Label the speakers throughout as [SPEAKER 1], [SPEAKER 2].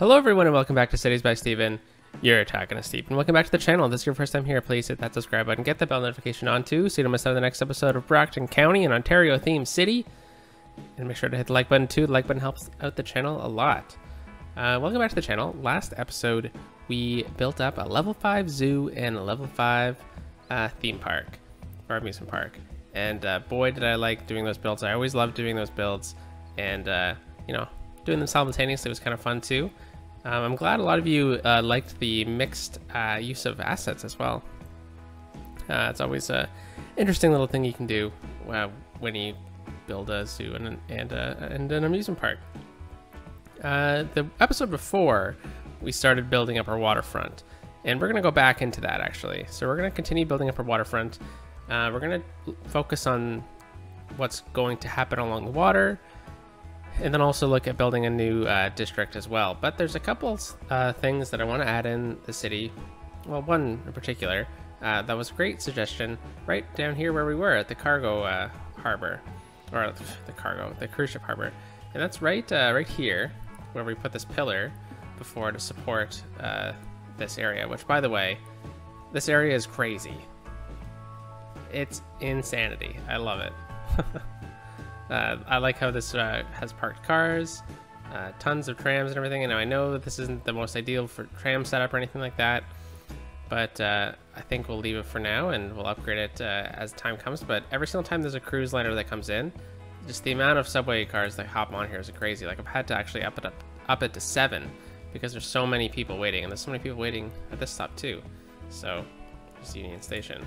[SPEAKER 1] Hello everyone and welcome back to Cities by Steven. You're talking to Steve, and welcome back to the channel. If this is your first time here, please hit that subscribe button, get the bell notification on too, so you don't miss out on the next episode of Brockton County, an Ontario themed city. And make sure to hit the like button too. The like button helps out the channel a lot. Welcome back to the channel. Last episode, we built up a level 5 zoo and a level 5 theme park, or amusement park. And boy, did I like doing those builds. I always loved doing those builds, and you know, doing them simultaneously was kind of fun too. I'm glad a lot of you liked the mixed use of assets as well. It's always an interesting little thing you can do when you build a zoo and an amusement park. The episode before, we started building up our waterfront, and we're going to go back into that actually. So we're going to continue building up our waterfront. We're going to focus on what's going to happen along the water, and then also look at building a new district as well. But there's a couple things that I want to add in the city. Well, one in particular that was a great suggestion right down here where we were at the cargo harbor, or the cruise ship harbor, and that's right here where we put this pillar before to support this area. Which, by the way, this area is crazy. It's insanity. I love it. I like how this has parked cars, tons of trams and everything. And I know that this isn't the most ideal for tram setup or anything like that, but I think we'll leave it for now and we'll upgrade it as time comes. But every single time there's a cruise liner that comes in, just the amount of subway cars that hop on here is crazy. Like, I've had to actually up it to 7 because there's so many people waiting, and there's so many people waiting at this stop too. So there's Union Station,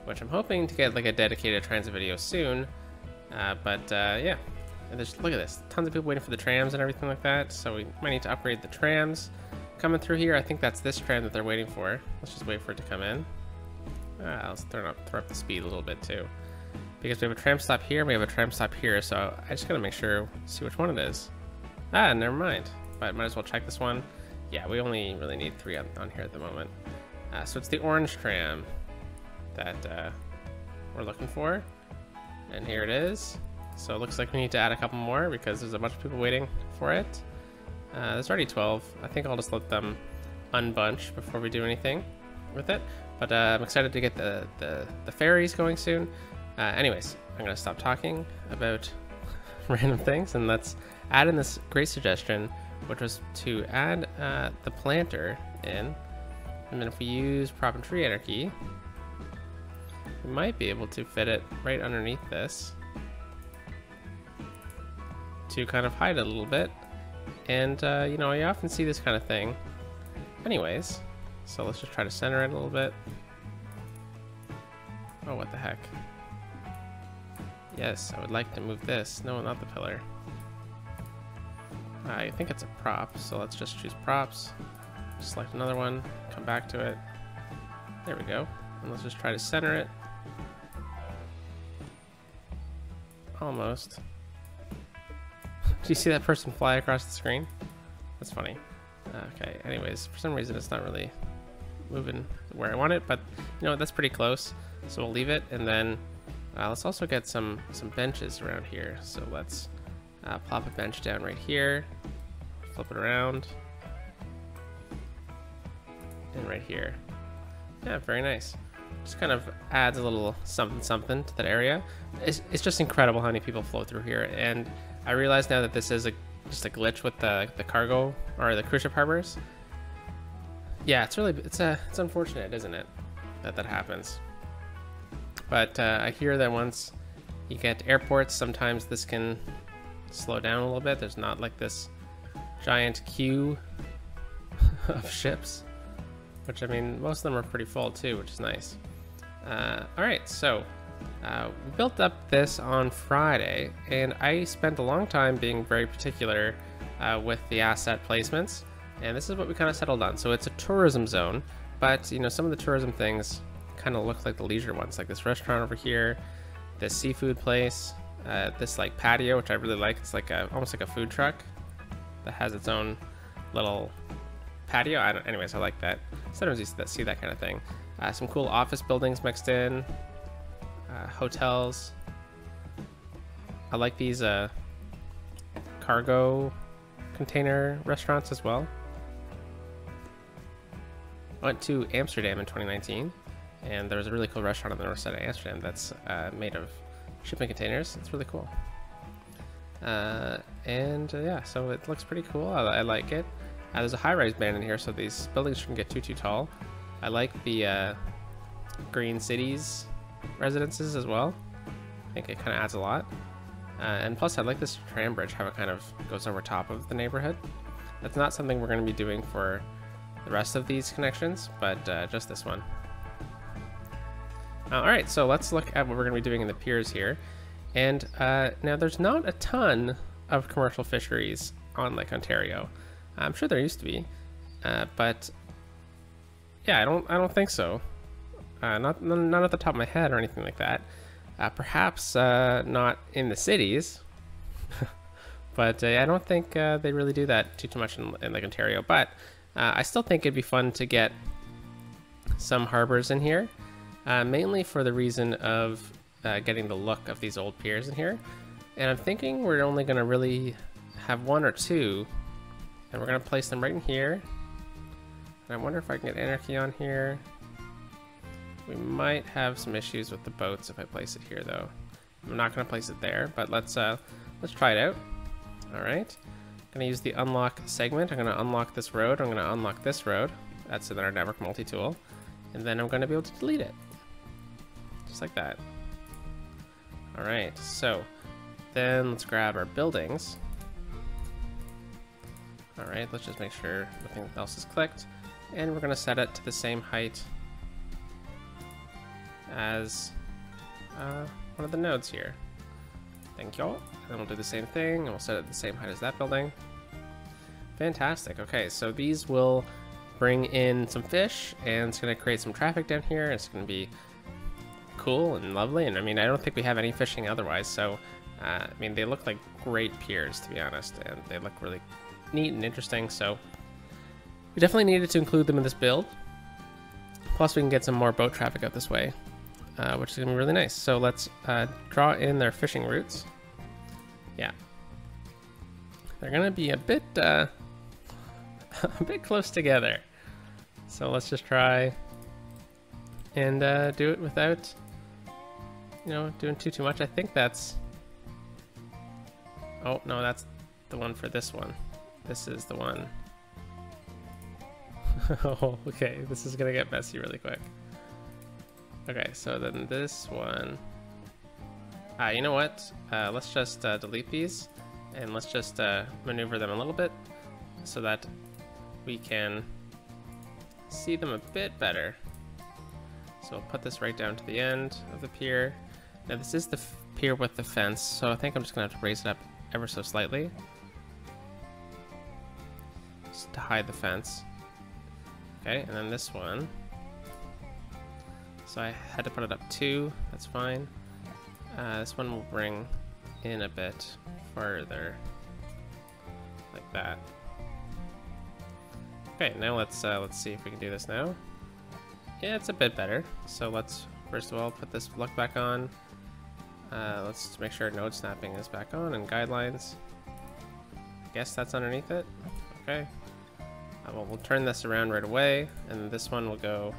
[SPEAKER 1] which I'm hoping to get like a dedicated transit video soon. Yeah, and look at this, tons of people waiting for the trams and everything like that, so we might need to upgrade the trams coming through here. I think that's this tram that they're waiting for. Let's just wait for it to come in. Let's throw up the speed a little bit too, because we have a tram stop here and we have a tram stop here, so I just gotta make sure, see which one it is. Never mind, but might as well check this one. Yeah, we only really need 3 on here at the moment. So it's the orange tram that we're looking for. And here it is. So it looks like we need to add a couple more because there's a bunch of people waiting for it. There's already 12. I think I'll just let them unbunch before we do anything with it. But I'm excited to get the ferries going soon. Anyways, I'm going to stop talking about random things, and let's add in this great suggestion, which was to add the planter in. And then if we use prop and tree anarchy, we might be able to fit it right underneath this to kind of hide it a little bit. And you know, you often see this kind of thing anyways, so let's just try to center it a little bit. Oh, what the heck. Yes, I would like to move this. No, not the pillar. I think it's a prop, so let's just choose props, select another one, come back to it. There we go. And let's just try to center it. Almost. Do you see that person fly across the screen? That's funny. Okay, anyways, for some reason it's not really moving where I want it, but you know, that's pretty close. So we'll leave it, and then let's also get some benches around here. So let's plop a bench down right here, flip it around, and right here. Yeah, very nice. Just kind of adds a little something to that area. It's just incredible how many people flow through here, and I realize now that this is just a glitch with the cargo or the cruise ship harbors. Yeah, it's unfortunate, isn't it, that happens. But I hear that once you get to airports, sometimes this can slow down a little bit. There's not like this giant queue of ships, which, I mean, most of them are pretty full too, which is nice. Alright, so we built up this on Friday, and I spent a long time being very particular with the asset placements, and this is what we kind of settled on. So it's a tourism zone, but you know, some of the tourism things kind of look like the leisure ones, like this restaurant over here, this seafood place, this like patio, which I really like. It's like almost like a food truck that has its own little patio. Anyways, I like that. Sometimes you see that kind of thing. Some cool office buildings mixed in, hotels. I like these cargo container restaurants as well. I went to Amsterdam in 2019, and there was a really cool restaurant on the north side of Amsterdam that's made of shipping containers. It's really cool. Yeah, so it looks pretty cool. I like it. There's a high-rise band in here, so these buildings shouldn't get too tall. I like the green cities residences as well. I think it kind of adds a lot. And plus, I like this tram bridge, how it kind of goes over top of the neighborhood. That's not something we're going to be doing for the rest of these connections, but just this one. All right, so let's look at what we're going to be doing in the piers here. And now there's not a ton of commercial fisheries on Lake Ontario. I'm sure there used to be, but yeah, I don't think so. Not at the top of my head or anything like that. Perhaps not in the cities, but I don't think they really do that too much in Lake Ontario. But I still think it'd be fun to get some harbors in here, mainly for the reason of getting the look of these old piers in here. And I'm thinking we're only going to really have one or two, and we're going to place them right in here. And I wonder if I can get Anarchy on here. We might have some issues with the boats if I place it here, though. I'm not going to place it there, but let's try it out. All right, I'm going to use the unlock segment. I'm going to unlock this road. I'm going to unlock this road. That's in our network multi-tool, and then I'm going to be able to delete it, just like that. All right, so then let's grab our buildings. All right, let's just make sure nothing else is clicked, and we're going to set it to the same height as one of the nodes here. Thank you. And then we'll do the same thing, and we'll set it the same height as that building. Fantastic. Okay, so these will bring in some fish, and it's going to create some traffic down here. It's going to be cool and lovely, and I mean, I don't think we have any fishing otherwise, so I mean, they look like great piers, to be honest, and they look really neat and interesting, so we definitely needed to include them in this build. Plus, we can get some more boat traffic out this way, which is going to be really nice. So let's draw in their fishing routes. Yeah. They're going to be a bit close together. So let's just try and do it without, you know, doing too much. I think that's... Oh, no, that's the one for this one. This is the one. Oh, okay, this is going to get messy really quick. Okay, so then this one... you know what? Let's just delete these, and let's just maneuver them a little bit so that we can see them a bit better. So we'll put this right down to the end of the pier. Now this is the pier with the fence, so I think I'm just going to have to raise it up ever so slightly, just to hide the fence. Okay, and then this one. So I had to put it up 2, that's fine. This one will bring in a bit further, like that. Okay, now let's see if we can do this now. Yeah, it's a bit better. So let's first of all put this look back on. Let's make sure node snapping is back on and guidelines. I guess that's underneath it. Okay. Well, we'll turn this around right away, and this one will go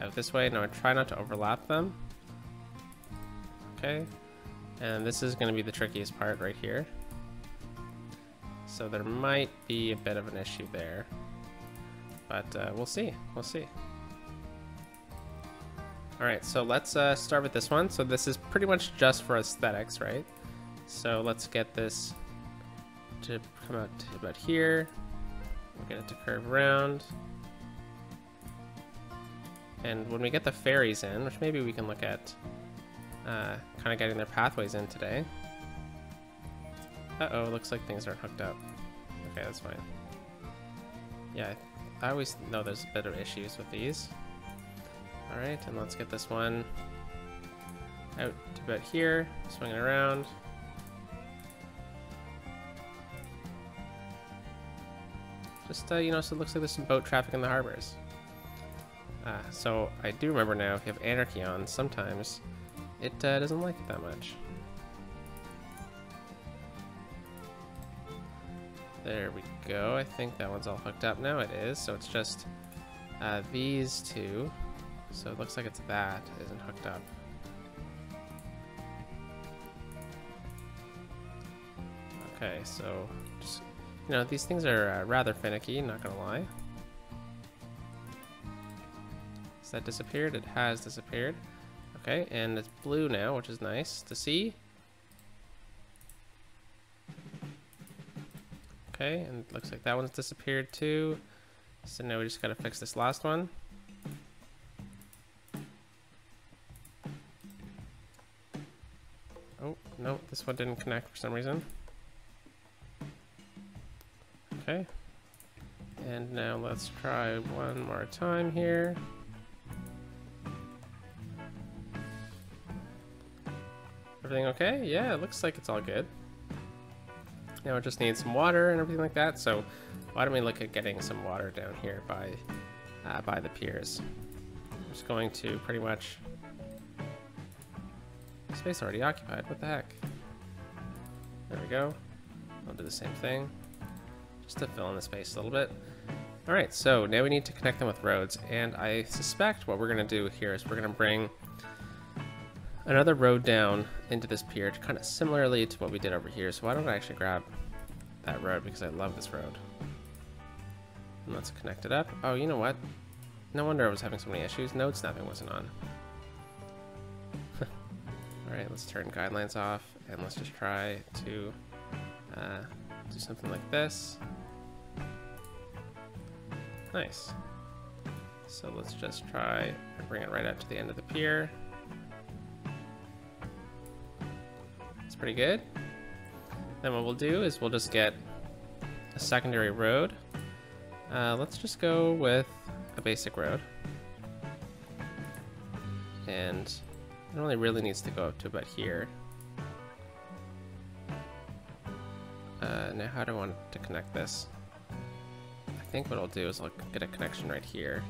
[SPEAKER 1] out this way. Now I try not to overlap them. Okay, and this is going to be the trickiest part right here. So there might be a bit of an issue there, but we'll see. We'll see. All right, so let's start with this one. So this is pretty much just for aesthetics, right? So let's get this to come out to about here. We'll get it to curve around. And when we get the ferries in, which maybe we can look at kind of getting their pathways in today. Uh-oh, looks like things aren't hooked up. Okay, that's fine. Yeah, I always know there's a bit of issues with these. Alright, and let's get this one out to about here, swing it around. Just, you know, so it looks like there's some boat traffic in the harbors. So I do remember now, if you have Anarchy on, sometimes it doesn't like it that much. There we go. I think that one's all hooked up now. It is. So it's just these two. So it looks like it's that isn't hooked up. Okay, so just, you know, these things are rather finicky, not gonna lie. Has that disappeared? It has disappeared. Okay, and it's blue now, which is nice to see. Okay, and it looks like that one's disappeared too. So now we just gotta fix this last one. Oh, no, this one didn't connect for some reason. Okay. And now let's try one more time here. Everything okay? Yeah, it looks like it's all good. Now it just needs some water and everything like that, so why don't we look at getting some water down here by the piers. I'm just going to pretty much... Space already occupied, what the heck? There we go. I'll do the same thing, just to fill in the space a little bit. Alright, so now we need to connect them with roads, and I suspect what we're going to do here is we're going to bring another road down into this pier, kind of similarly to what we did over here. So why don't I actually grab that road, because I love this road. And let's connect it up. Oh, you know what? No wonder I was having so many issues. Node snapping wasn't on. Alright, let's turn guidelines off, and let's just try to do something like this. Nice. So let's just try and bring it right up to the end of the pier. It's pretty good. Then what we'll do is we'll just get a secondary road. Let's just go with a basic road. And it only really needs to go up to about here. Now how do I want to connect this? I think what I'll do is I'll get a connection right here.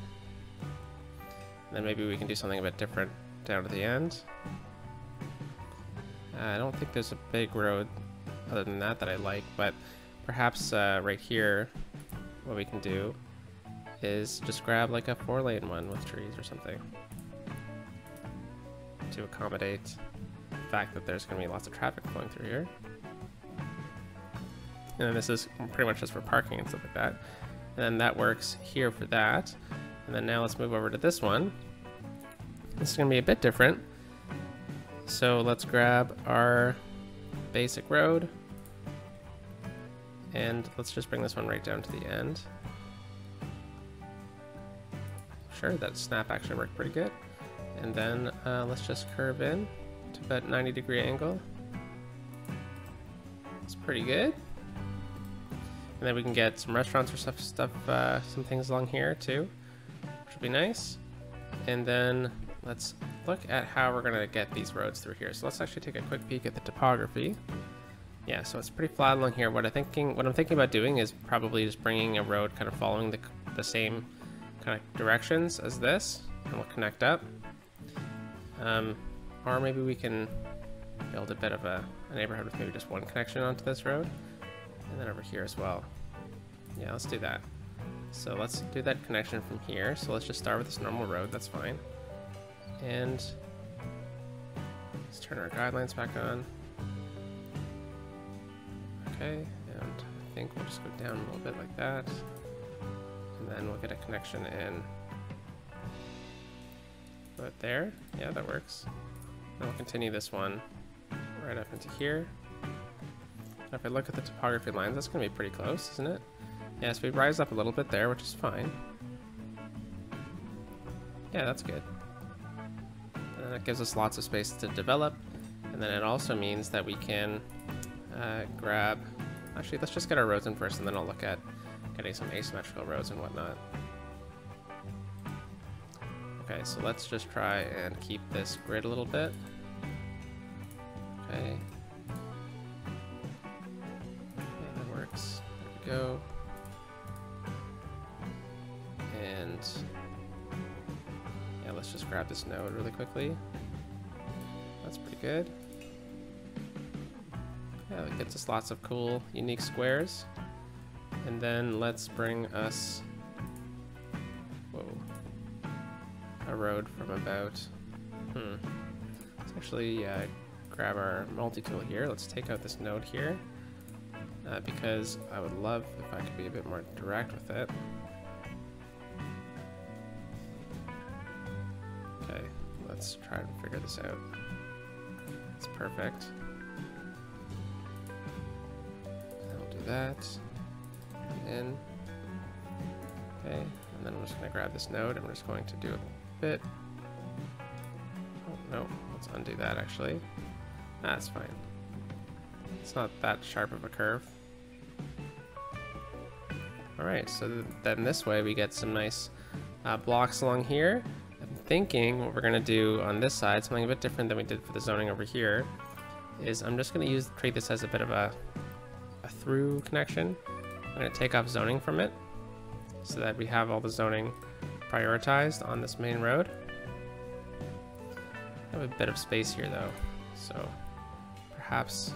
[SPEAKER 1] And then maybe we can do something a bit different down to the end. I don't think there's a big road other than that I like, but perhaps right here what we can do is just grab like a 4-lane one with trees or something to accommodate the fact that there's going to be lots of traffic flowing through here. And then this is pretty much just for parking and stuff like that. And then that works here for that. And then now let's move over to this one. This is going to be a bit different. So let's grab our basic road. And let's just bring this one right down to the end. Sure, that snap actually worked pretty good. And then let's just curve in to about 90-degree angle. It's pretty good. And then we can get some restaurants or some things along here too, which would be nice. And then let's look at how we're gonna get these roads through here. So let's actually take a quick peek at the topography. Yeah, so it's pretty flat along here. What I'm thinking about doing is probably just bringing a road kind of following the same kind of directions as this, and we'll connect up. Or maybe we can build a bit of a neighborhood with maybe just one connection onto this road. And then over here as well. Yeah, let's do that. So let's do that connection from here. So let's just start with this normal road, that's fine. And let's turn our guidelines back on. Okay, and I think we'll just go down a little bit like that. And then we'll get a connection in right there. Yeah, that works. Then we'll continue this one right up into here. If I look at the topography lines, that's going to be pretty close, isn't it? Yeah, so we rise up a little bit there, which is fine. Yeah, that's good. And then it gives us lots of space to develop. And then it also means that we can grab... Actually, let's just get our roads in first, and then I'll look at getting some asymmetrical roads and whatnot. Okay, so let's just try and keep this grid a little bit. Okay. Go. And yeah, let's just grab this node really quickly. That's pretty good. Yeah, it gets us lots of cool, unique squares. And then let's bring us, whoa, a road from about, let's actually grab our multi-tool here. Let's take out this node here, because I would love if I could be a bit more direct with it. Okay, let's try and figure this out. It's perfect. And we'll do that. In. Okay, and then I'm just going to grab this node and we're just going to do a bit. Oh, no, let's undo that actually. That's fine. It's not that sharp of a curve. Alright, so then this way we get some nice blocks along here. I'm thinking what we're going to do on this side, something a bit different than we did for the zoning over here, is I'm just going to treat this as a bit of a through connection. I'm going to take off zoning from it so that we have all the zoning prioritized on this main road. I have a bit of space here though, so perhaps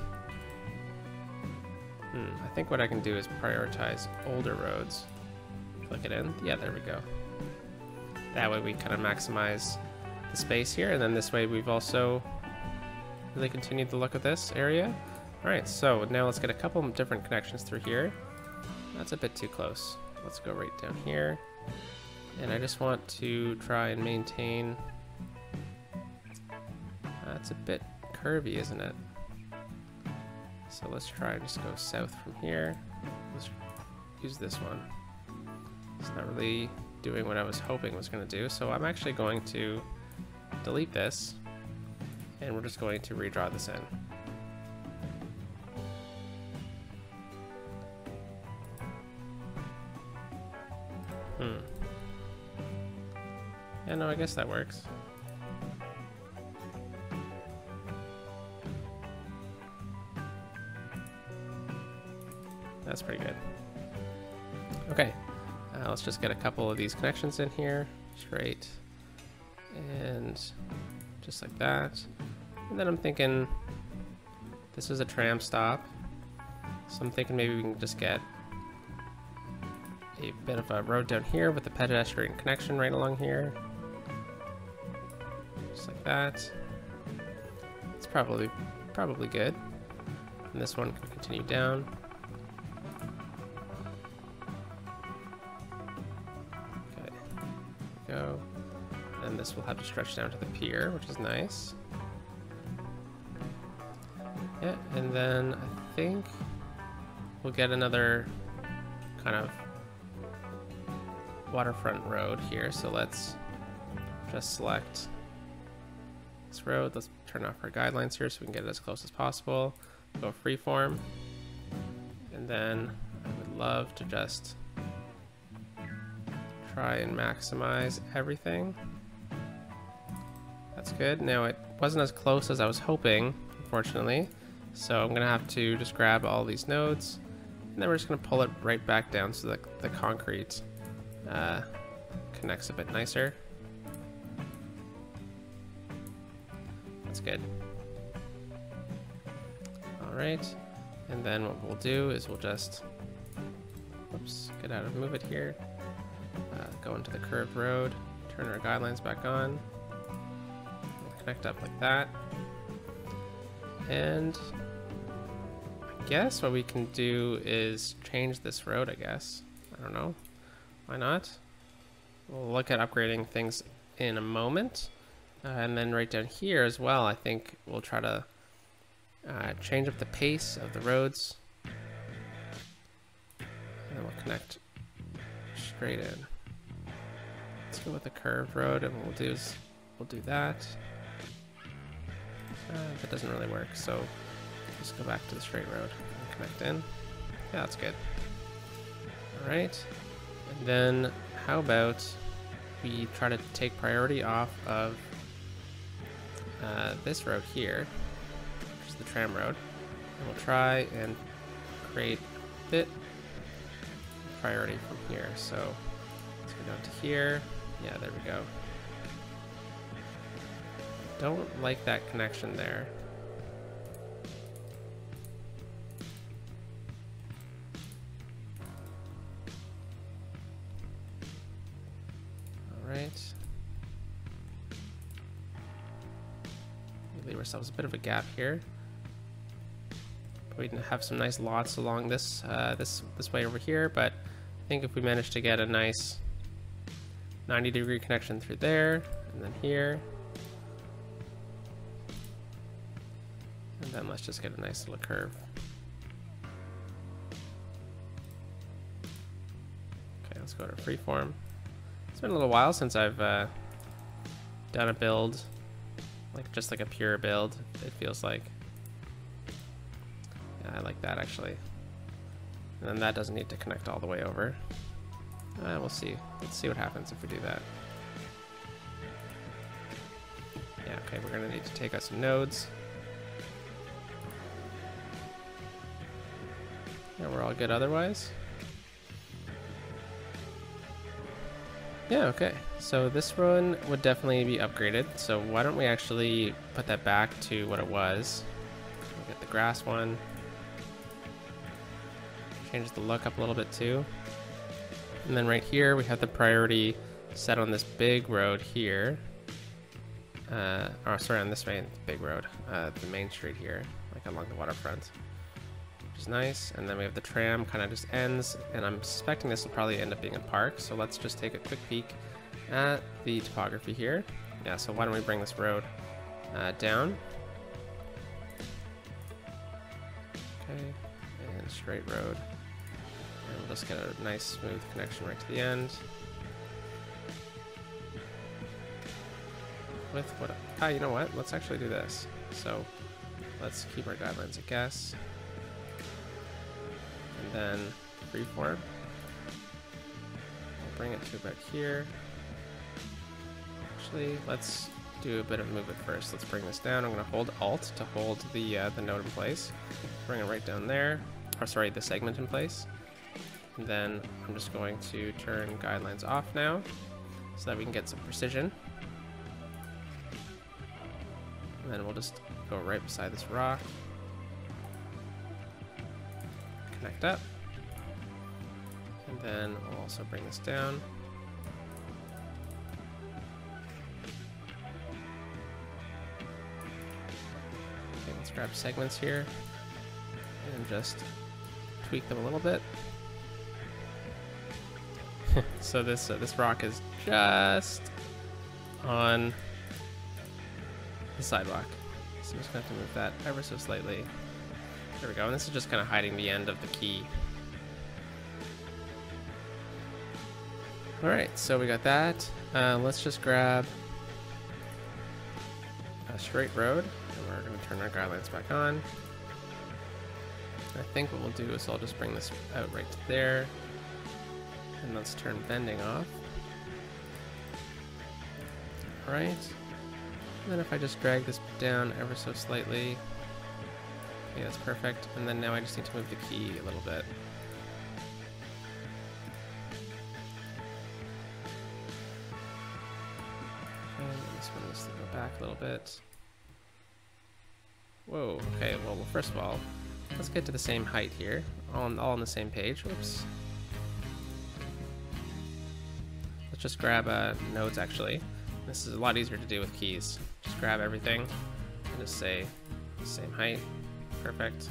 [SPEAKER 1] I think what I can do is prioritize older roads. Click it in. Yeah, there we go. That way we kind of maximize the space here, and then this way we've also really continued the look of this area. Alright, so now let's get a couple of different connections through here. That's a bit too close. Let's go right down here. And I just want to try and maintain... It's a bit curvy, isn't it? So let's try and just go south from here. Let's use this one. It's not really doing what I was hoping it was going to do, so I'm actually going to delete this, and we're just going to redraw this in. Yeah, no, I guess that works. That's pretty good. Okay, let's just get a couple of these connections in here, straight, and just like that. And then I'm thinking this is a tram stop, so I'm thinking maybe we can just get a bit of a road down here with a pedestrian connection right along here. Just like that. It's probably good. And this one can continue down. Okay, there we go. And this will have to stretch down to the pier, which is nice. Yeah, and then I think we'll get another kind of waterfront road here. So let's just select this road. Let's turn off our guidelines here so we can get it as close as possible. Go freeform. And then I would love to just try and maximize everything. That's good. Now it wasn't as close as I was hoping, unfortunately. So I'm gonna have to just grab all these nodes, and then we're just gonna pull it right back down so that the concrete connects a bit nicer. That's good. All right, and then what we'll do is we'll just, whoops, get out of move it here, go into the curved road, turn our guidelines back on, we'll connect up like that, and I guess what we can do is change this road, I guess. I don't know. Why not? We'll look at upgrading things in a moment. And then right down here as well, I think we'll try to change up the pace of the roads. And then we'll connect straight in. Let's go with the curved road, and what we'll do is we'll do that. That doesn't really work, so just go back to the straight road and connect in. Yeah, that's good. All right. And then how about we try to take priority off of this road here, which is the tram road, and we'll try and create a bit of priority from here. So let's go down to here. Yeah, there we go. Don't like that connection there. We leave ourselves a bit of a gap here. We have some nice lots along this this way over here, but I think if we manage to get a nice 90-degree connection through there, and then here, and then let's just get a nice little curve. Okay, let's go to freeform. It's been a little while since I've done a build, just like a pure build, it feels like. Yeah, I like that actually. And then that doesn't need to connect all the way over. We'll see. Let's see what happens if we do that. Yeah, okay, we're gonna need to take out some nodes. Yeah, we're all good otherwise. Yeah, okay. So this one would definitely be upgraded. So why don't we actually put that back to what it was. We'll get the grass one. Change the look up a little bit too. And then right here we have the priority set on this big road here. Or sorry, on this big road, the main street here, like along the waterfront, which is nice. And then we have the tram kind of just ends, and I'm suspecting this will probably end up being a park. So let's just take a quick peek at the topography here. Yeah, so why don't we bring this road down? Okay, and straight road. And we'll just get a nice smooth connection right to the end. With what? You know what? Let's actually do this. So let's keep our guidelines a guess. And then freeform. We'll bring it to about here. Actually, let's do a bit of movement first. Let's bring this down. I'm going to hold Alt to hold the node in place. Bring it right down there. Or sorry, the segment in place. And then I'm just going to turn guidelines off now so that we can get some precision. And then we'll just go right beside this rock. Connect up. And then we'll also bring this down. Okay, let's grab segments here and just tweak them a little bit. So this rock is just on the sidewalk. So I'm just going to have to move that ever so slightly. There we go. And this is just kind of hiding the end of the key. All right, so we got that. Let's just grab a straight road, and we're going to turn our guidelines back on. I think what we'll do is I'll just bring this out right to there. And let's turn bending off. All right. And then if I just drag this down ever so slightly, okay, that's perfect. And then now I just need to move the key a little bit. Okay, this one needs to go back a little bit. Whoa, okay, well first of all, let's get to the same height here, all on the same page. Whoops. Let's just grab nodes actually. This is a lot easier to do with keys. Just grab everything and just say the same height. Perfect.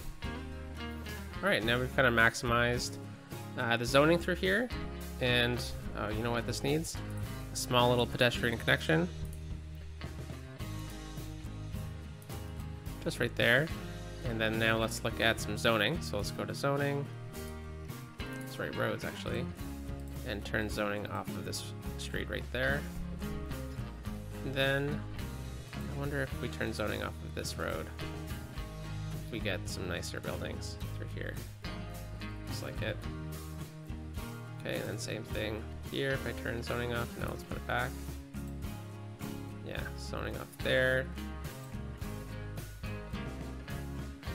[SPEAKER 1] Alright, now we've kind of maximized the zoning through here. And you know what this needs? A small little pedestrian connection. Just right there. And then now let's look at some zoning. So let's go to zoning. Let's write roads actually. And turn zoning off of this street right there. And then I wonder if we turn zoning off of this road, if we get some nicer buildings through here. Just like it. Okay, and then same thing here. If I turn zoning off, now let's put it back. Yeah, zoning off there.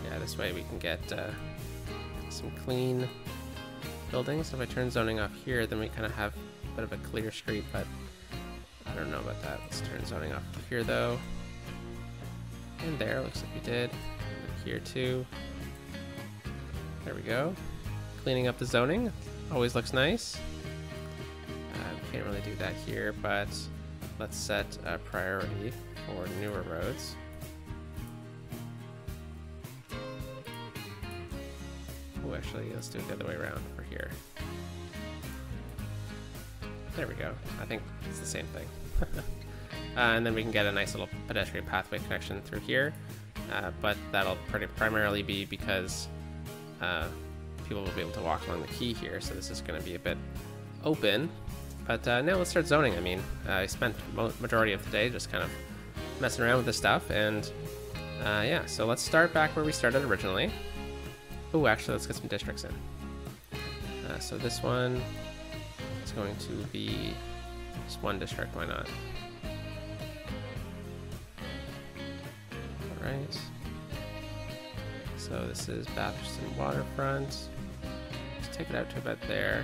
[SPEAKER 1] Yeah, this way we can get some clean buildings. If I turn zoning off here, then we kind of have a bit of a clear street, but I don't know about that. Let's turn zoning off here though. And there, looks like we did. And here too. There we go. Cleaning up the zoning. Always looks nice. We can't really do that here, but let's set a priority for newer roads. Actually, let's do it the other way around for here. There we go. I think it's the same thing. And then we can get a nice little pedestrian pathway connection through here. But that'll primarily be because people will be able to walk along the quay here. So this is going to be a bit open. But now let's start zoning. I mean, I spent majority of the day just kind of messing around with this stuff. And yeah, so let's start back where we started originally. Oh, actually, let's get some districts in. So this one is going to be just one district. Why not? All right. So this is Batherston Waterfront. Let's take it out to about there.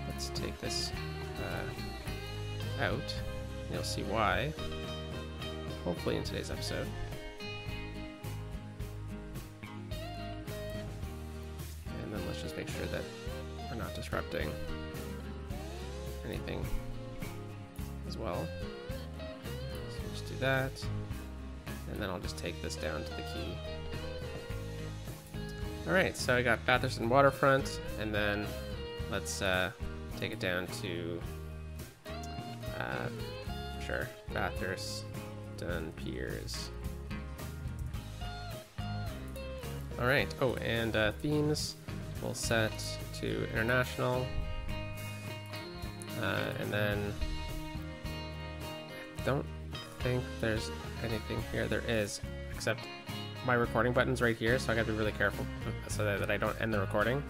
[SPEAKER 1] Let's take this out. And you'll see why, hopefully in today's episode. And then let's just make sure that we're not disrupting anything as well. So just do that. And then I'll just take this down to the quay. Alright, so I got Batherston Waterfront, and then let's take it down to sure, Batherston Piers. Alright, oh, and themes we'll set to international. And then I don't think there's anything here. There is, except my recording button's right here, so I gotta be really careful so that I don't end the recording.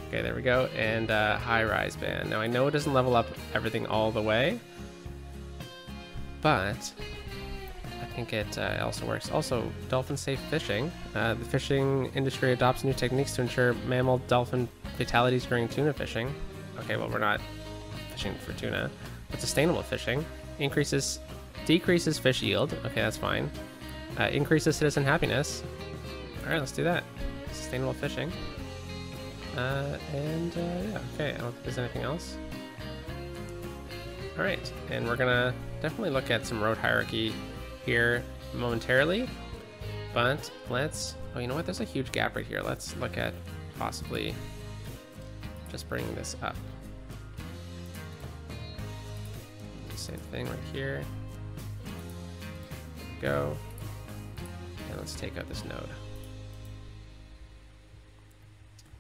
[SPEAKER 1] Okay, there we go. And high-rise band. Now I know it doesn't level up everything all the way, but I think it also works. Also, dolphin-safe fishing. The fishing industry adopts new techniques to ensure mammal dolphin fatalities during tuna fishing. Okay, well, we're not fishing for tuna, but sustainable fishing decreases fish yield. Okay, that's fine. Increases citizen happiness. All right, let's do that. Sustainable fishing. Yeah, okay, I don't think there's anything else. All right, and we're gonna definitely look at some road hierarchy here momentarily, but let's, oh, you know what? There's a huge gap right here. Let's look at possibly just bringing this up. Same thing right here. There we go. And let's take out this node.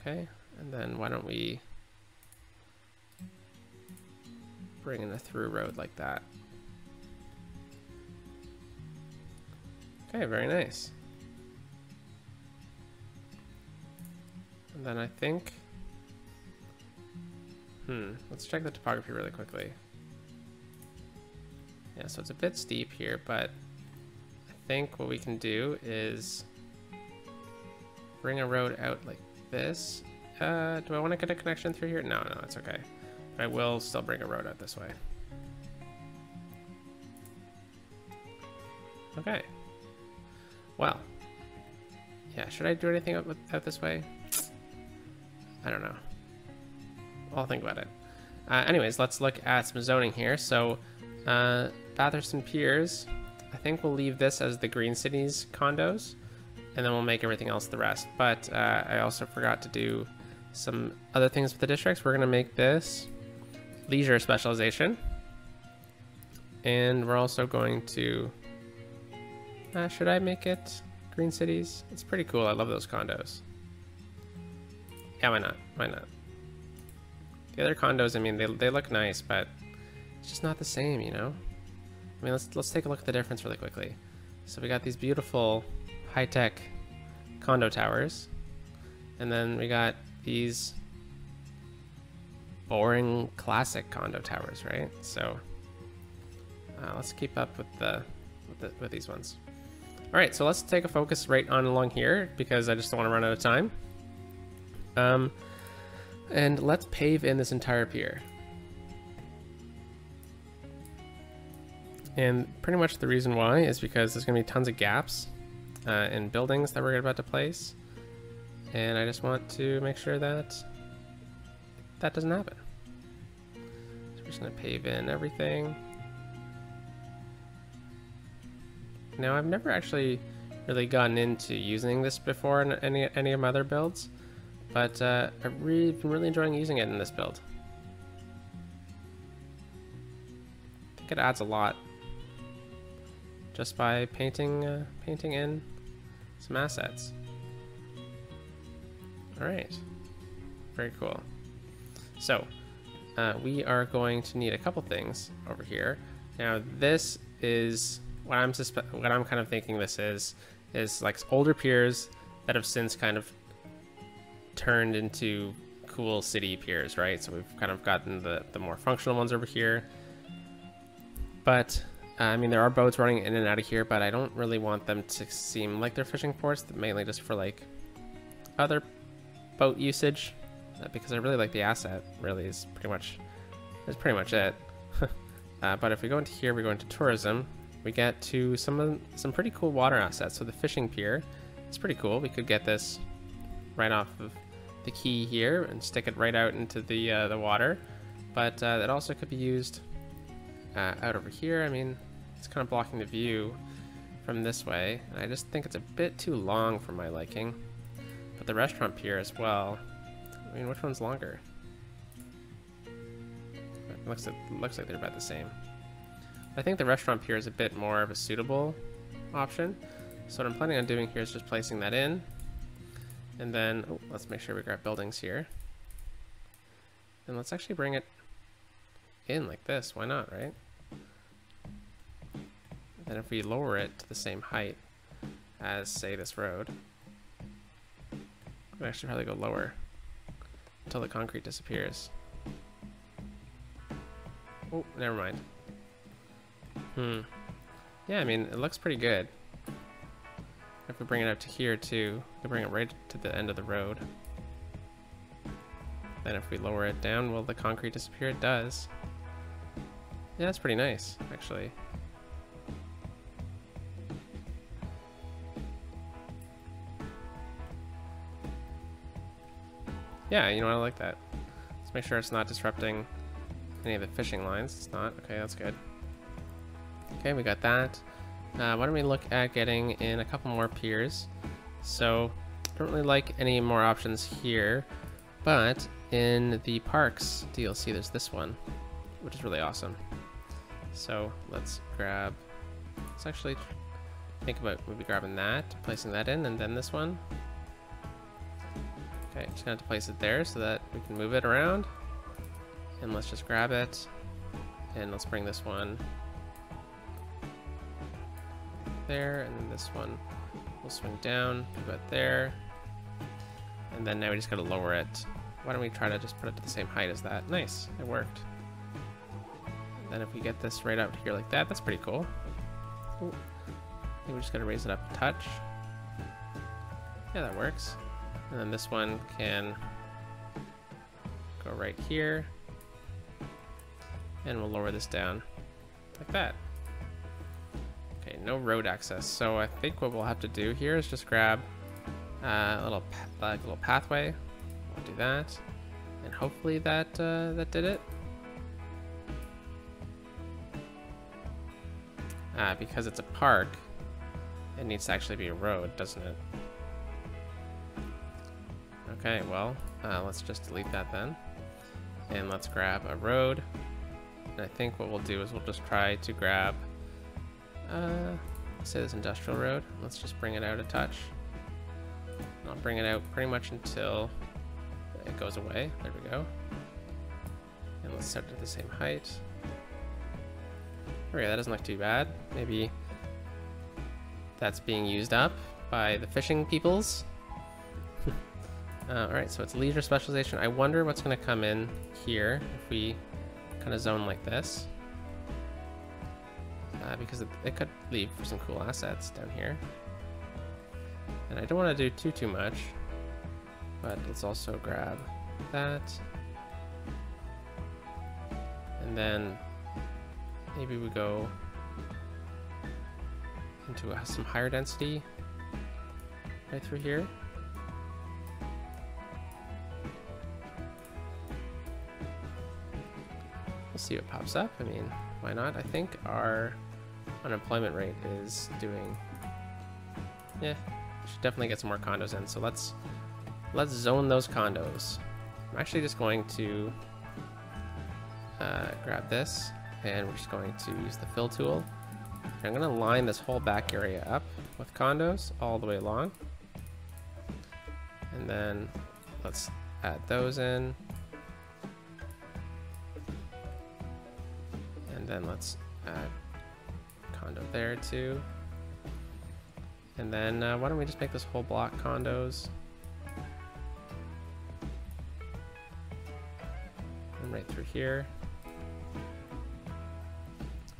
[SPEAKER 1] Okay, and then why don't we bring in a through road like that. Okay, very nice. And then I think, let's check the topography really quickly. Yeah, so it's a bit steep here, but I think what we can do is bring a road out like this. Do I want to get a connection through here? No, it's okay. But I will still bring a road out this way. Okay. Well, yeah, should I do anything out this way? I don't know. I'll think about it. Anyways, let's look at some zoning here. So, Batherston Piers, I think we'll leave this as the Green Cities condos, and then we'll make everything else the rest. But I also forgot to do some other things with the districts. We're gonna make this leisure specialization, and we're also going to, should I make it Green Cities? It's pretty cool. I love those condos. Yeah, why not? Why not? The other condos, I mean, they look nice, but it's just not the same, you know? I mean, let's take a look at the difference really quickly. So we got these beautiful high-tech condo towers, and then we got these boring classic condo towers, right? So let's keep up with these ones. All right, so let's take a focus right on along here because I just don't want to run out of time. And let's pave in this entire pier. And pretty much the reason why is because there's going to be tons of gaps in buildings that we're about to place. And I just want to make sure that that doesn't happen. So we're just going to pave in everything. Now, I've never actually really gotten into using this before in any of my other builds, but I've been really enjoying using it in this build. I think it adds a lot just by painting in some assets. All right, very cool. So we are going to need a couple things over here. Now this is what I'm kind of thinking this is like older piers that have since kind of turned into cool city piers, right? So we've kind of gotten the more functional ones over here. But I mean, there are boats running in and out of here, but I don't really want them to seem like they're fishing ports, mainly just for like other boat usage, because I really like the asset. Really is pretty much it. But if we go into here, we go into tourism, we get to some pretty cool water assets. So the fishing pier, it's pretty cool. We could get this right off of the quay here and stick it right out into the water, but it also could be used out over here. I mean, it's kind of blocking the view from this way, and I just think it's a bit too long for my liking. But the restaurant pier as well, I mean, which one's longer? It looks like they're about the same. I think the restaurant pier is a bit more of a suitable option. So what I'm planning on doing here is just placing that in, and then let's make sure we grab buildings here, and let's actually bring it in like this. Why not, right? Then if we lower it to the same height as, say, this road, we'd actually probably go lower until the concrete disappears. Oh, never mind. Yeah, I mean, it looks pretty good. If we bring it up to here too, we bring it right to the end of the road. Then if we lower it down, will the concrete disappear? It does. Yeah, that's pretty nice, actually. Yeah, you know what, I like that. Let's make sure it's not disrupting any of the fishing lines. It's not. Okay, that's good. Okay, we got that. Why don't we look at getting in a couple more piers? So, I don't really like any more options here, but in the parks DLC, there's this one, which is really awesome. So let's actually think about maybe grabbing that, placing that in, and then this one. Okay, just gonna have to place it there so that we can move it around. And let's just grab it, and let's bring this one there, and then this one will swing down about there. And then now we just gotta lower it. Why don't we try to just put it to the same height as that? Nice, it worked. And then if we get this right out here like that, that's pretty cool. Ooh. I think we just gotta raise it up a touch. Yeah, that works. And then this one can go right here. And we'll lower this down like that. Okay, no road access. So I think what we'll have to do here is just grab a little pathway. We'll do that, and hopefully that did it. Because it's a park, it needs to actually be a road, doesn't it? Okay, well, let's just delete that then, and let's grab a road. And I think what we'll do is we'll just try to grab, let's say this industrial road. Let's just bring it out a touch. And I'll bring it out pretty much until it goes away. There we go. And let's set it at the same height. Okay, that doesn't look too bad. Maybe that's being used up by the fishing peoples. Alright, so it's leisure specialization. I wonder what's going to come in here if we kind of zone like this. Because it could leave for some cool assets down here. And I don't want to do too much. But let's also grab that. And then maybe we go into some higher density right through here. We'll see what pops up. I mean, why not? I think our unemployment rate is doing Yeah, should definitely get some more condos in. So let's zone those condos. I'm actually just going to grab this, and we're just going to use the fill tool. And I'm going to line this whole back area up with condos all the way along. And then let's add those in. And then let's add condo there too. And then why don't we just make this whole block condos. And right through here.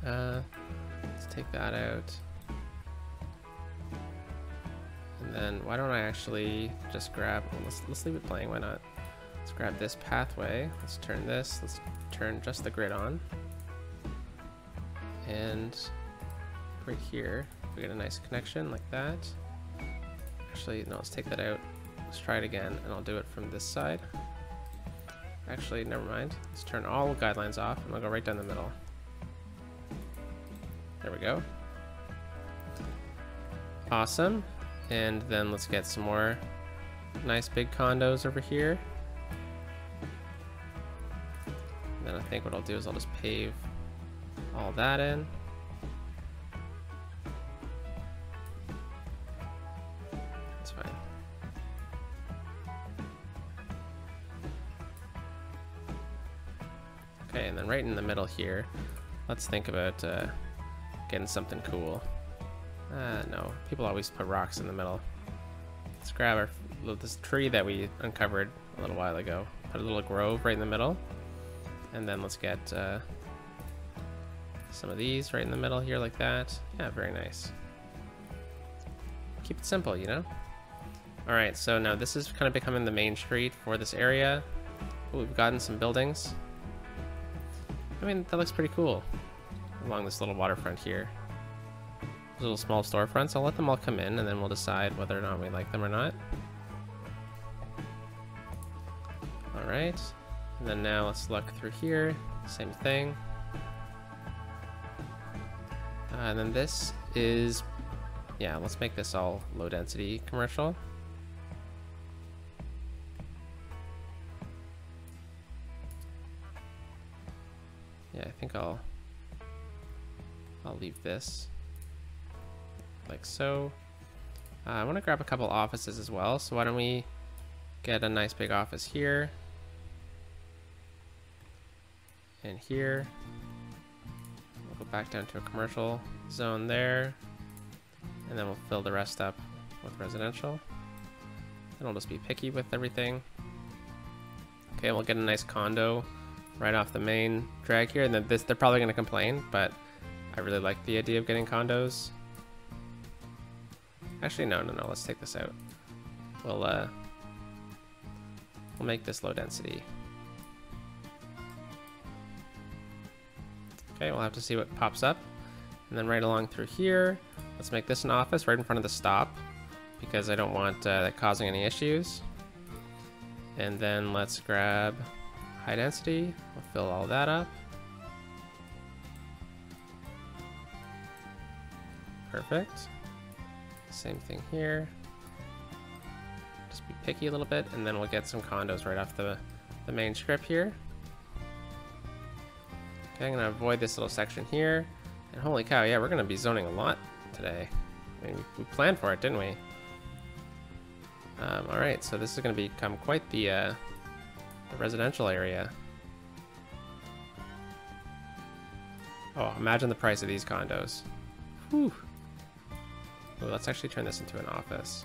[SPEAKER 1] Let's take that out. And then why don't I actually just grab, well, let's leave it playing, why not? Let's grab this pathway, let's turn this, let's turn just the grid on. And right here, we get a nice connection like that. Actually, no, let's take that out. Let's try it again, and I'll do it from this side. Actually, never mind. Let's turn all guidelines off, and I'll go right down the middle. There we go. Awesome. And then let's get some more nice big condos over here. And then I think what I'll do is I'll just pave all that in. That's fine. Okay, and then right in the middle here, let's think about getting something cool. No, people always put rocks in the middle. Let's grab this tree that we uncovered a little while ago. Put a little grove right in the middle. And then let's get some of these right in the middle here like that. Yeah, very nice. Keep it simple, you know? Alright, so now this is kind of becoming the main street for this area. Ooh, we've gotten some buildings. I mean, that looks pretty cool along this little waterfront here. Little small storefronts. I'll let them all come in and then we'll decide whether or not we like them or not. Alright, and then now let's look through here, same thing. And then this is, yeah, let's make this all low density commercial. Yeah, I think I'll leave this like so. I want to grab a couple offices as well, so why don't we get a nice big office here and here. We'll go back down to a commercial zone there, and then we'll fill the rest up with residential. And I'll just be picky with everything. Okay, we'll get a nice condo right off the main drag here, and then they're probably going to complain, but I really like the idea of getting condos. Actually, no, let's take this out. We'll make this low density. Okay, we'll have to see what pops up. And then right along through here, let's make this an office right in front of the stop, because I don't want that causing any issues. And then let's grab high density. We'll fill all that up. Perfect. Same thing here. Just be picky a little bit, and then we'll get some condos right off the main strip here. Okay, I'm gonna avoid this little section here. And holy cow, yeah, we're gonna be zoning a lot today. I mean, we planned for it, didn't we? All right, so this is gonna become quite the residential area. Oh, imagine the price of these condos. Whew. Ooh, let's actually turn this into an office.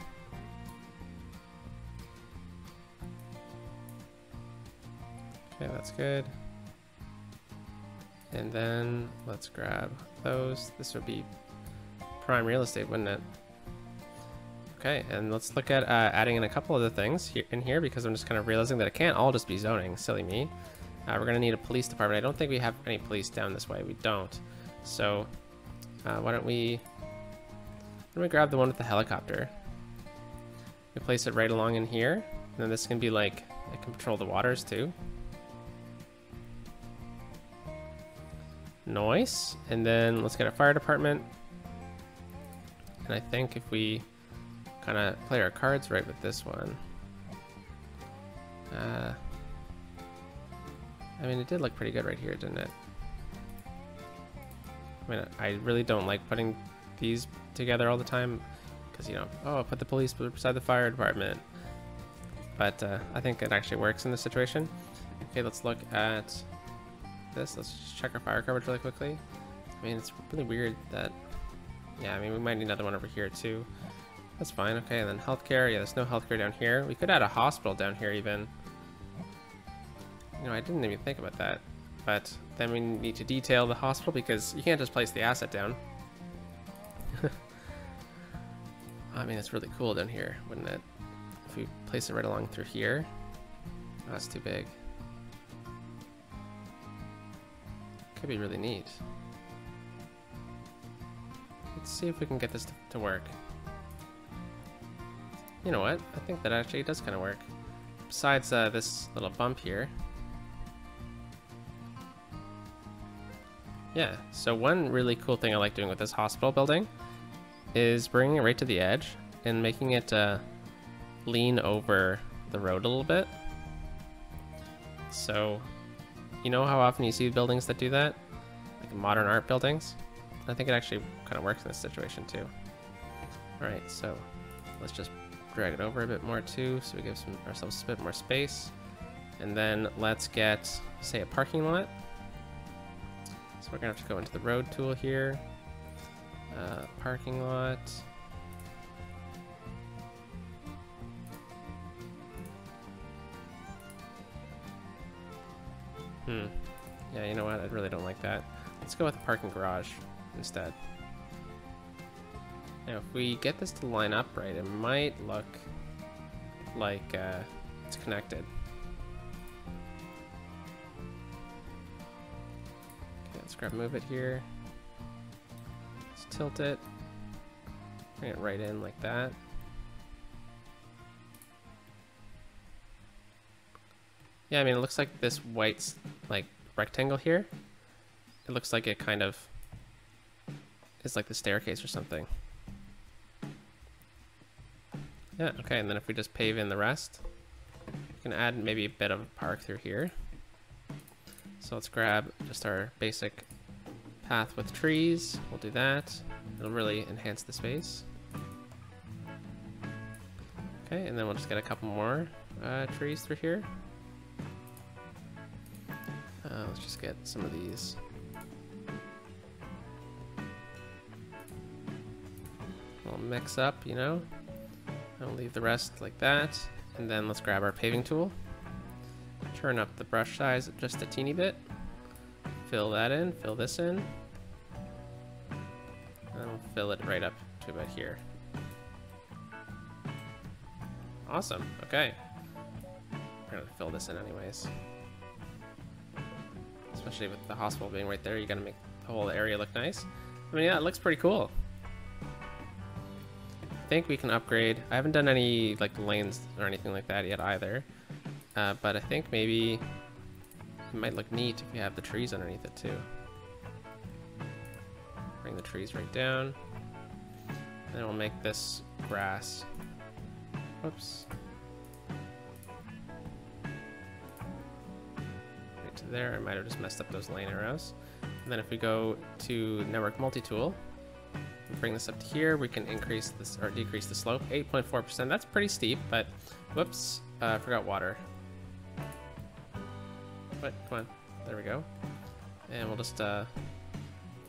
[SPEAKER 1] Okay, that's good. And then let's grab those. This would be prime real estate, wouldn't it? Okay, and let's look at adding in a couple other things in here, because I'm just kind of realizing that it can't all just be zoning. Silly me. We're going to need a police department. I don't think we have any police down this way. We don't. So why don't we grab the one with the helicopter. We place it right along in here. And then this can be like, it can patrol the waters too. Nice. And then let's get a fire department. And I think if we kind of play our cards right with this one. I mean, it did look pretty good right here, didn't it? I mean, I really don't like putting these together all the time because, you know, oh, put the police beside the fire department. But I think it actually works in this situation. Okay, let's look at this. Let's just check our fire coverage really quickly. I mean, it's really weird that, yeah, I mean, we might need another one over here too. That's fine. Okay, and then healthcare. Yeah, there's no healthcare down here. We could add a hospital down here even. You know, I didn't even think about that. But then we need to detail the hospital because you can't just place the asset down. I mean, it's really cool down here, wouldn't it? If we place it right along through here. Oh, that's too big. Could be really neat. Let's see if we can get this to work. You know what? I think that actually does kind of work. Besides this little bump here. Yeah, so one really cool thing I like doing with this hospital building is bringing it right to the edge and making it lean over the road a little bit. So, you know how often you see buildings that do that? Like modern art buildings? I think it actually kind of works in this situation too. Alright, so let's just drag it over a bit more too, so we give ourselves a bit more space. And then let's get, say, a parking lot. So we're gonna have to go into the road tool here. Parking lot. Yeah, you know what? I really don't like that. Let's go with a parking garage instead. Now, if we get this to line up right, it might look like it's connected. Okay, let's grab move it here. Let's tilt it. Bring it right in like that. Yeah, I mean, it looks like this white, like, rectangle here. It looks like it kind of is like the staircase or something. Yeah, okay, and then if we just pave in the rest, we can add maybe a bit of a park through here. So let's grab just our basic path with trees. We'll do that. It'll really enhance the space. Okay, and then we'll just get a couple more trees through here. Let's just get some of these. We'll mix up, you know. I'll leave the rest like that. And then let's grab our paving tool. Turn up the brush size just a teeny bit. Fill that in, fill this in. And we'll fill it right up to about here. Awesome, okay. We're gonna fill this in anyways. Especially with the hospital being right there, you gotta make the whole area look nice. I mean, yeah, it looks pretty cool. I think we can upgrade. I haven't done any like lanes or anything like that yet either. But I think maybe it might look neat if you have the trees underneath it too. Bring the trees right down. Then we'll make this grass. Whoops. Right to there. I might have just messed up those lane arrows. And then if we go to network multi-tool, bring this up to here, we can increase this or decrease the slope. 8.4%. That's pretty steep, but whoops, I forgot water. But come on, there we go. And we'll just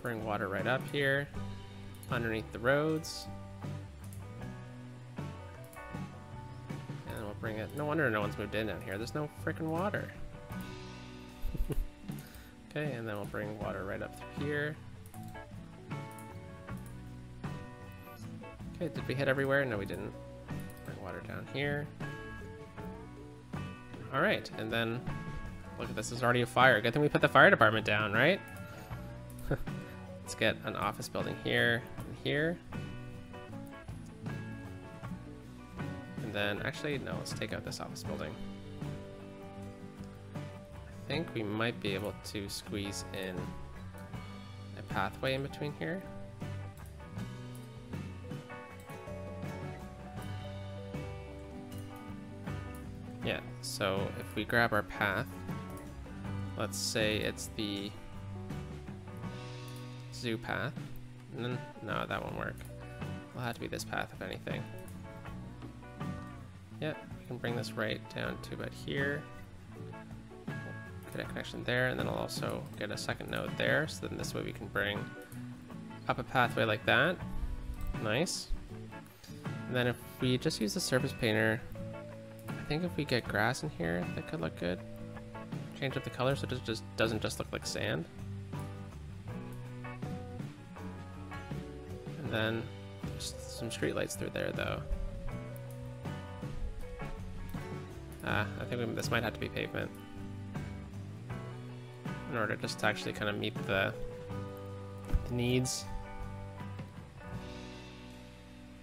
[SPEAKER 1] bring water right up here underneath the roads. And we'll bring it. No wonder no one's moved in down here. There's no freaking water. Okay, and then we'll bring water right up through here. Okay, did we hit everywhere? No, we didn't. Bring water down here. All right, and then look at this. There's already a fire. Good thing we put the fire department down, right? Let's get an office building here and here. And then, actually, no, let's take out this office building. I think we might be able to squeeze in a pathway in between here. So if we grab our path, let's say it's the zoo path. No, that won't work. It'll have to be this path if anything. Yeah, we can bring this right down to about here. Get a connection there, and then I'll also get a second node there, so then this way we can bring up a pathway like that. Nice. And then if we just use the surface painter, I think if we get grass in here, that could look good. Change up the color so it just doesn't just look like sand. And then just some street lights through there though. I think this might have to be pavement in order just to actually kind of meet the needs.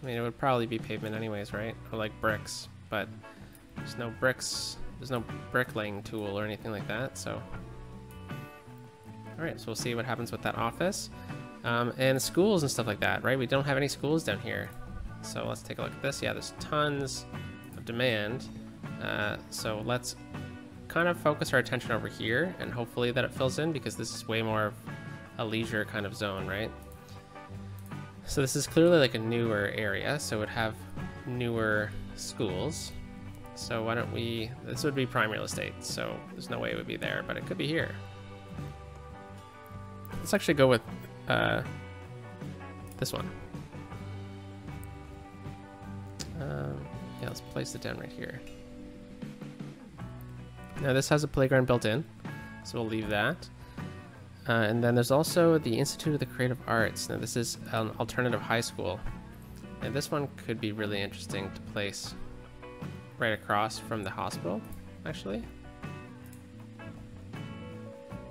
[SPEAKER 1] I mean, it would probably be pavement anyways, right? Or like bricks, but there's no bricks, there's no bricklaying tool or anything like that, so. All right, so we'll see what happens with that office. And schools and stuff like that, right? We don't have any schools down here. So let's take a look at this. Yeah, there's tons of demand. So let's kind of focus our attention over here and hopefully that it fills in, because this is way more of a leisure kind of zone, right? So this is clearly like a newer area, so it would have newer schools. So why don't we, this would be prime real estate, so there's no way it would be there, but it could be here. Let's actually go with this one. Yeah, let's place it down right here. Now this has a playground built in, so we'll leave that. And then there's also the Institute of the Creative Arts. Now this is an alternative high school. And this one could be really interesting to place right across from the hospital, actually.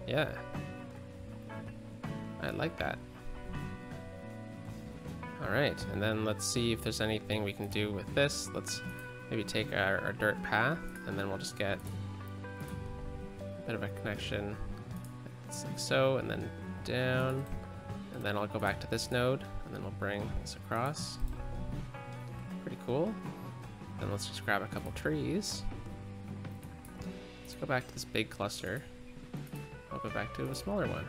[SPEAKER 1] Yeah. I like that. All right, and then let's see if there's anything we can do with this. Let's maybe take our dirt path, and then we'll just get a bit of a connection. It's like so, and then down, and then I'll go back to this node, and then we'll bring this across. Pretty cool. Then let's just grab a couple trees. Let's go back to this big cluster. I'll go back to a smaller one.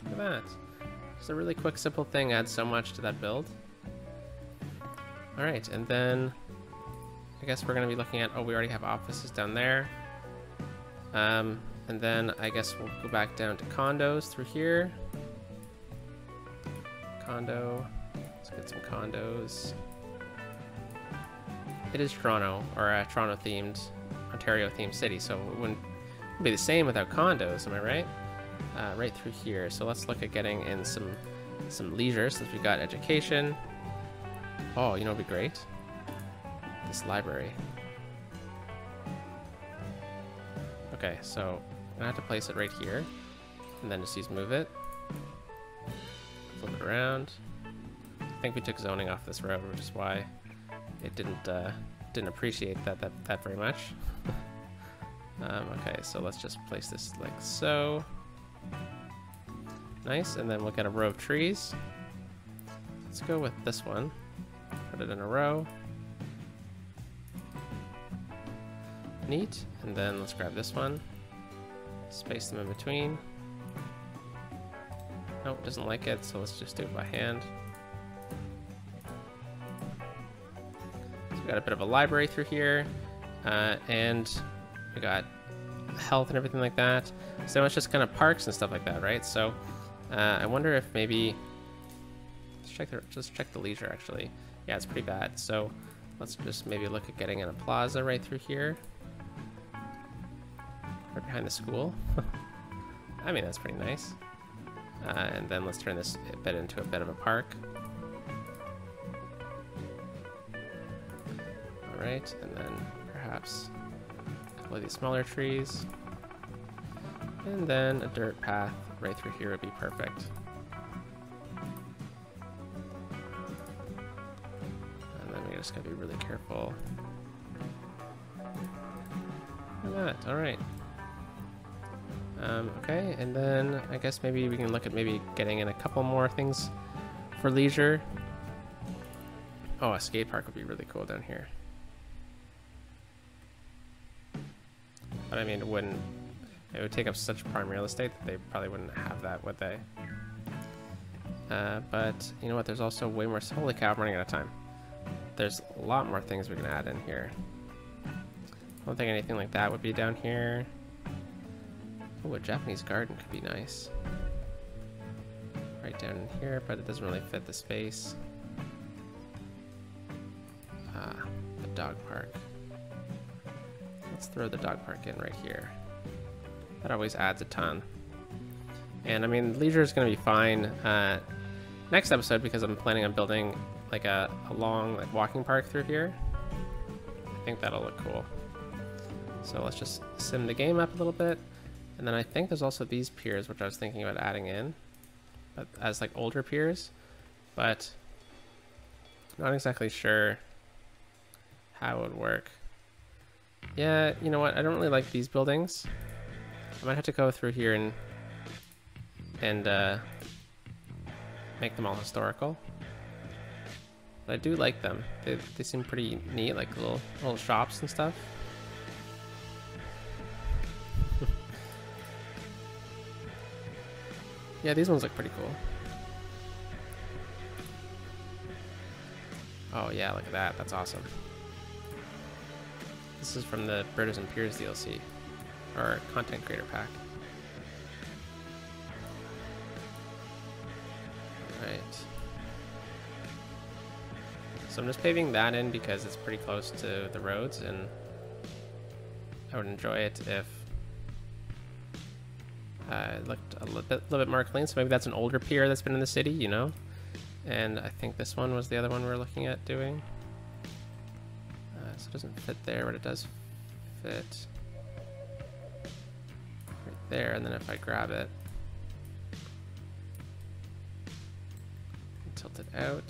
[SPEAKER 1] Look at that. Just a really quick, simple thing adds so much to that build. All right, and then I guess we're gonna be looking at, oh, we already have offices down there. And then I guess we'll go back down to condos through here. Condo, let's get some condos. It is Toronto, or a Toronto themed, Ontario themed city, so it wouldn't be the same without condos, am I right? Right through here. So let's look at getting in some leisure, since we've got education. Oh, you know what'd be great? This library. Okay, so I'm gonna have to place it right here, and then just use move it. Flip it around. I think we took zoning off this road, which is why it didn't appreciate that very much. Okay, so let's just place this like so. Nice, and then we'll get a row of trees. Let's go with this one. Put it in a row. Neat, and then let's grab this one. Space them in between. Nope, doesn't like it, so let's just do it by hand. So we got a bit of a library through here, and we got health and everything like that. So it's just kind of parks and stuff like that, right? So I wonder if maybe let's check the leisure actually. Yeah, it's pretty bad. So let's just maybe look at getting in a plaza right through here, right behind the school. I mean, that's pretty nice. And then let's turn this a bit into a bit of a park. All right, and then perhaps a couple of these smaller trees. And then a dirt path right through here would be perfect. And then we just gotta be really careful. Look at that, all right. Okay, and then I guess maybe we can look at maybe getting in a couple more things for leisure. Oh, a skate park would be really cool down here. But I mean, it wouldn't. It would take up such prime real estate that they probably wouldn't have that, would they? But you know what? There's also way more. Holy cow! I'm running out of time. There's a lot more things we can add in here. I don't think anything like that would be down here. Oh, a Japanese garden could be nice. Right down in here, but it doesn't really fit the space. The dog park. Let's throw the dog park in right here. That always adds a ton. And I mean, leisure is going to be fine next episode because I'm planning on building like a long like walking park through here. I think that'll look cool. So let's just sim the game up a little bit. And then I think there's also these piers, which I was thinking about adding in, but as like older piers, but not exactly sure how it would work. Yeah, you know what? I don't really like these buildings. I might have to go through here and make them all historical. But I do like them. They seem pretty neat, like little shops and stuff. Yeah, these ones look pretty cool. Oh yeah, look at that. That's awesome. This is from the Bridges and Piers DLC, or content creator pack. Right. So I'm just paving that in because it's pretty close to the roads, and I would enjoy it if it looked a little bit more clean. So maybe that's an older pier that's been in the city, you know? And I think this one was the other one we were looking at doing. So it doesn't fit there, but it does fit right there. And then if I grab it, tilt it out,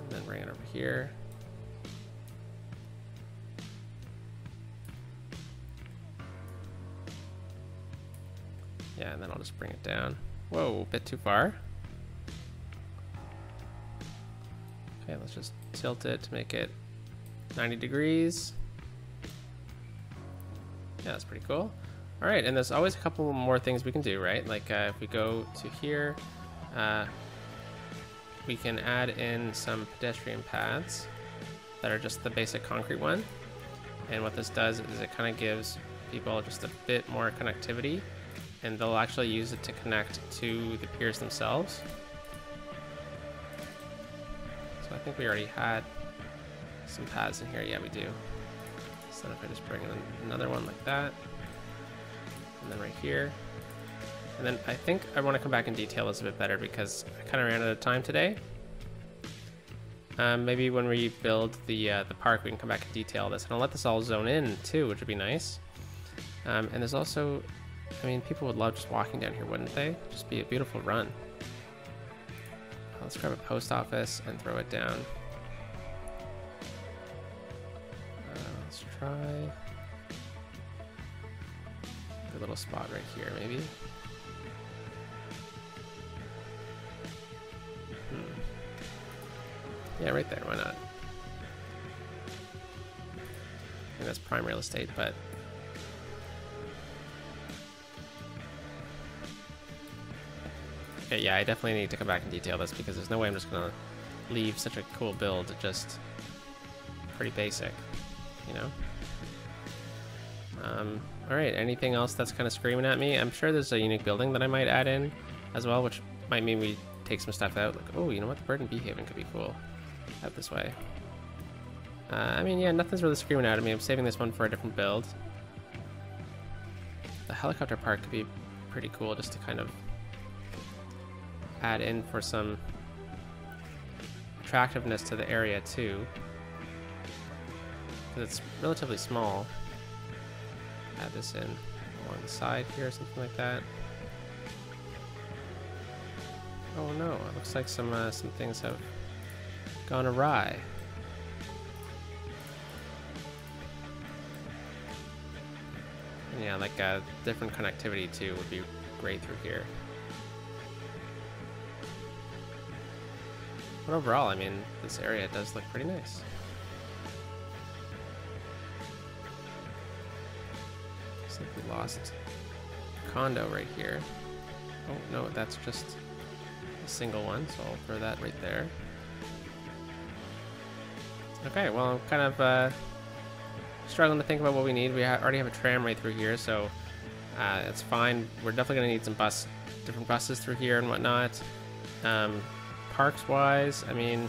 [SPEAKER 1] and then bring it over here. Yeah, and then I'll just bring it down. Whoa, a bit too far. Okay, let's just tilt it to make it 90 degrees. Yeah, that's pretty cool. All right, and there's always a couple more things we can do, right? Like if we go to here, we can add in some pedestrian paths that are just the basic concrete one. And what this does is it kind of gives people just a bit more connectivity, and they'll actually use it to connect to the piers themselves. So I think we already had some paths in here. Yeah, we do. So if I just bring in another one like that, and then right here, and then I think I want to come back and detail this a bit better because I kind of ran out of time today. Maybe when we build the park, we can come back and detail this, and I'll let this all zone in too, which would be nice. And there's also, I mean, people would love just walking down here, wouldn't they? Just be a beautiful run. Let's grab a post office and throw it down. Let's try a little spot right here, maybe. Yeah, right there, why not? I think that's prime real estate, but okay, yeah, I definitely need to come back and detail this because there's no way I'm just gonna leave such a cool build just pretty basic, you know? All right, anything else that's kind of screaming at me? I'm sure there's a unique building that I might add in as well, which might mean we take some stuff out. Like, oh, you know what? The Bird and Bee Haven could be cool out this way. I mean, yeah, nothing's really screaming out at me. I'm saving this one for a different build. The helicopter park could be pretty cool just to kind of add in for some attractiveness to the area too, because it's relatively small. Add this in along the side here or something like that. Oh no, it looks like some things have gone awry. And yeah, like different connectivity too would be great through here. But overall, I mean, this area does look pretty nice. lost condo right here. Oh no, that's just a single one, so I'll throw that right there. Okay, well, I'm kind of struggling to think about what we need. We already have a tram right through here, so it's fine. We're definitely going to need some different buses through here and whatnot. Parks-wise, I mean,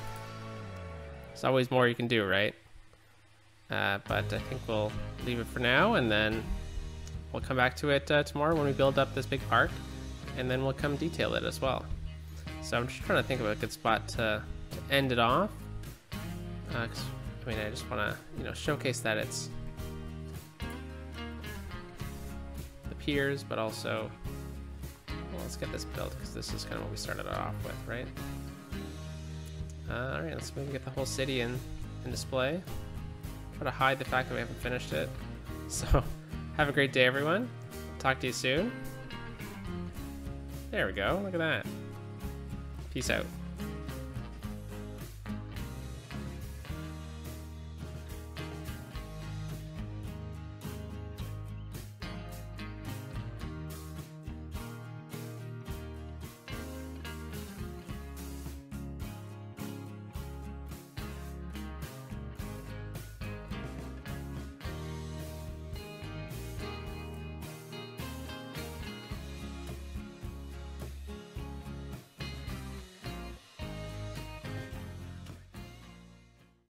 [SPEAKER 1] there's always more you can do, right? But I think we'll leave it for now, and then we'll come back to it tomorrow when we build up this big park, and then we'll come detail it as well. So I'm just trying to think of a good spot to end it off. 'Cause, I mean, I just want to, showcase that it's the Piers, but also, well, let's get this built because this is kind of what we started it off with, right? All right, let's maybe get the whole city in display. Try to hide the fact that we haven't finished it. So, have a great day, everyone. Talk to you soon. There we go. Look at that. Peace out.